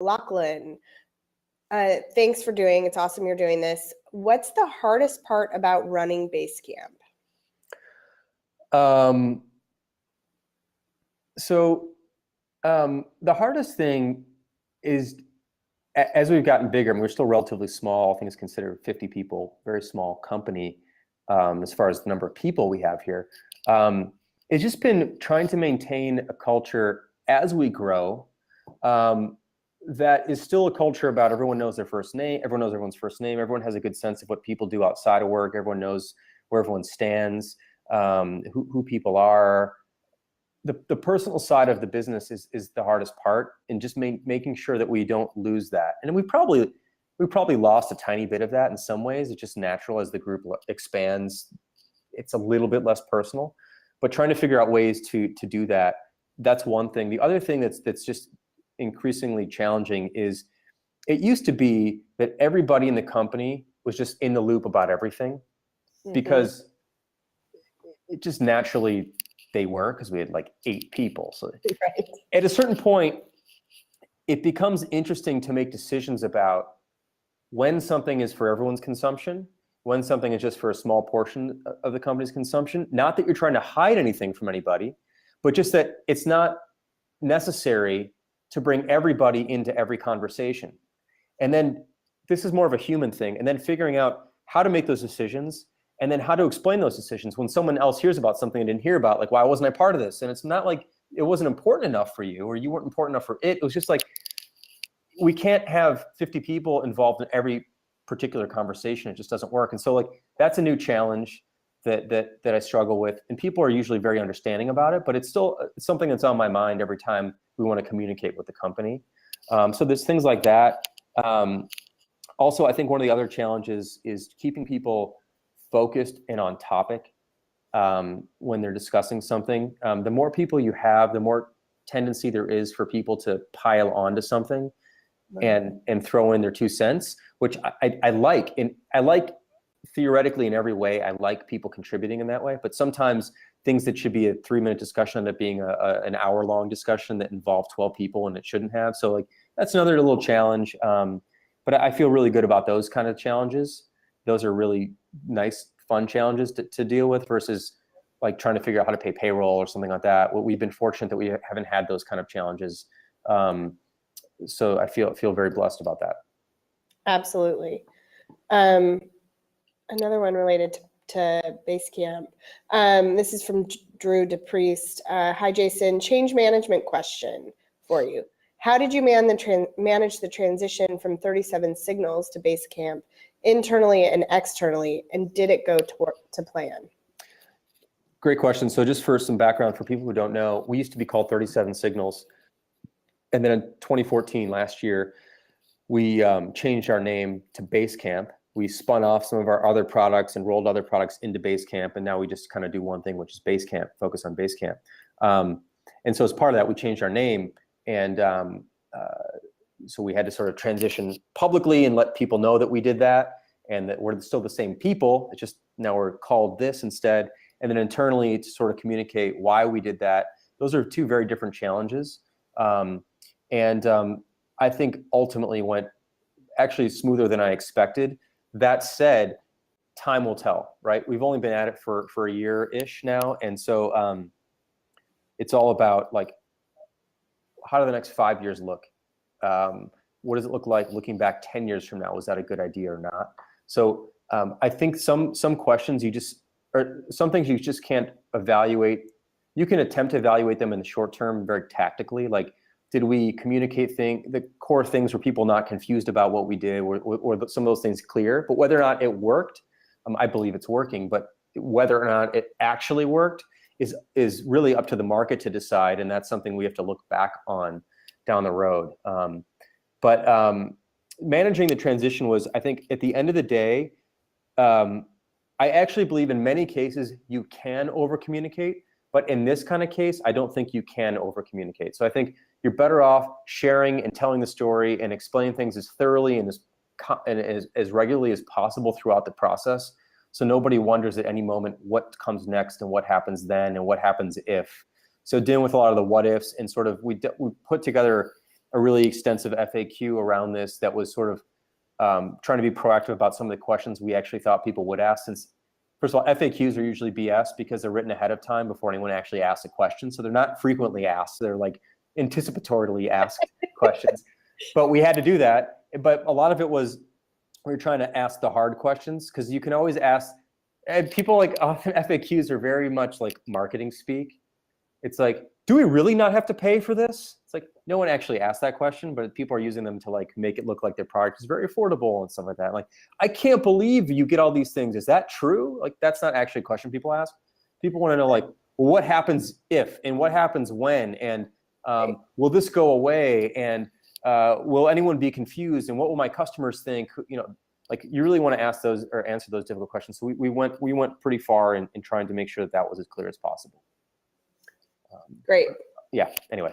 Lachlan, thanks for it's awesome you're doing this. What's the hardest part about running Basecamp? The hardest thing is, as we've gotten bigger, and we're still relatively small, I think it's considered 50 people, very small company as far as the number of people we have here. It's just been trying to maintain a culture as we grow that is still a culture about everyone knows their first name, everyone knows everyone's first name, everyone has a good sense of what people do outside of work, everyone knows where everyone stands, who people are. The personal side of the business is the hardest part, and just making sure that we don't lose that. And we probably lost a tiny bit of that in some ways. It's just natural as the group expands. It's a little bit less personal, but trying to figure out ways to do that. That's one thing. The other thing that's just increasingly challenging is it used to be that everybody in the company was just in the loop about everything, because it just naturally they were, because we had like 8 people. So right. At a certain point, it becomes interesting to make decisions about when something is for everyone's consumption, when something is just for a small portion of the company's consumption. Not that you're trying to hide anything from anybody, but just that it's not necessary to bring everybody into every conversation. And then this is more of a human thing. And then figuring out how to make those decisions, and then how to explain those decisions when someone else hears about something I didn't hear about, like, why wasn't I part of this? And it's not like it wasn't important enough for you, or you weren't important enough for it. It was just like, we can't have 50 people involved in every particular conversation. It just doesn't work. And so like, that's a new challenge that I struggle with. And people are usually very understanding about it, but it's still something that's on my mind every time we want to communicate with the company. So there's things like that. Also, I think one of the other challenges is keeping people focused and on topic when they're discussing something. The more people you have, the more tendency there is for people to pile onto something and throw in their 2 cents, which I like. And I like theoretically in every way. I like people contributing in that way. But sometimes things that should be a 3-minute discussion end up being an hour-long discussion that involved 12 people, and it shouldn't have. So like, that's another little challenge. But I feel really good about those kind of challenges. Those are really nice, fun challenges to deal with, versus like trying to figure out how to pay payroll or something like that. Well, we've been fortunate that we haven't had those kind of challenges. So I feel very blessed about that. Absolutely. Another one related to Basecamp. This is from Drew DePriest. Hi, Jason. Change management question for you. How did you manage the transition from 37 signals to Basecamp internally and externally, and did it go to plan? Great question. So just for some background for people who don't know, we used to be called 37 Signals. And then in 2014, last year, we changed our name to Basecamp. We spun off some of our other products and rolled other products into Basecamp. And now we just kind of do one thing, which is Basecamp, focus on Basecamp. And so as part of that, we changed our name. And so we had to sort of transition publicly and let people know that we did that, and that we're still the same people. It's just now we're called this instead. And then internally to sort of communicate why we did that. Those are 2 very different challenges. I think ultimately went actually smoother than I expected. That said, time will tell, right? We've only been at it for a year-ish now. And so it's all about like, how do the next 5 years look? What does it look like looking back 10 years from now? Was that a good idea or not? So I think some questions or some things you just can't evaluate. You can attempt to evaluate them in the short term very tactically. Like, did we communicate the core things? Were people not confused about what we did? Or some of those things clear? But whether or not it worked, I believe it's working. But whether or not it actually worked is really up to the market to decide. And that's something we have to look back on down the road. But managing the transition was, I think, at the end of the day, I actually believe in many cases you can over-communicate. But in this kind of case, I don't think you can over-communicate. So I think you're better off sharing and telling the story and explaining things as thoroughly and as regularly as possible throughout the process, so nobody wonders at any moment what comes next and what happens then and what happens if. So dealing with a lot of the what ifs, and sort of we put together a really extensive FAQ around this that was sort of trying to be proactive about some of the questions we actually thought people would ask. Since, first of all, FAQs are usually BS because they're written ahead of time before anyone actually asks a question. So they're not frequently asked. They're like anticipatorily asked questions. But we had to do that. But a lot of it was we were trying to ask the hard questions, because you can always ask, and people like often FAQs are very much like marketing speak. It's like, do we really not have to pay for this? It's like, no one actually asked that question, but people are using them to like make it look like their product is very affordable and stuff like that. Like, I can't believe you get all these things. Is that true? Like, that's not actually a question people ask. People want to know, like, well, what happens if, and what happens when, and will this go away, and will anyone be confused, and what will my customers think? You know, like, you really want to ask those or answer those difficult questions. So we went pretty far in trying to make sure that that was as clear as possible. Great. Yeah. Anyway.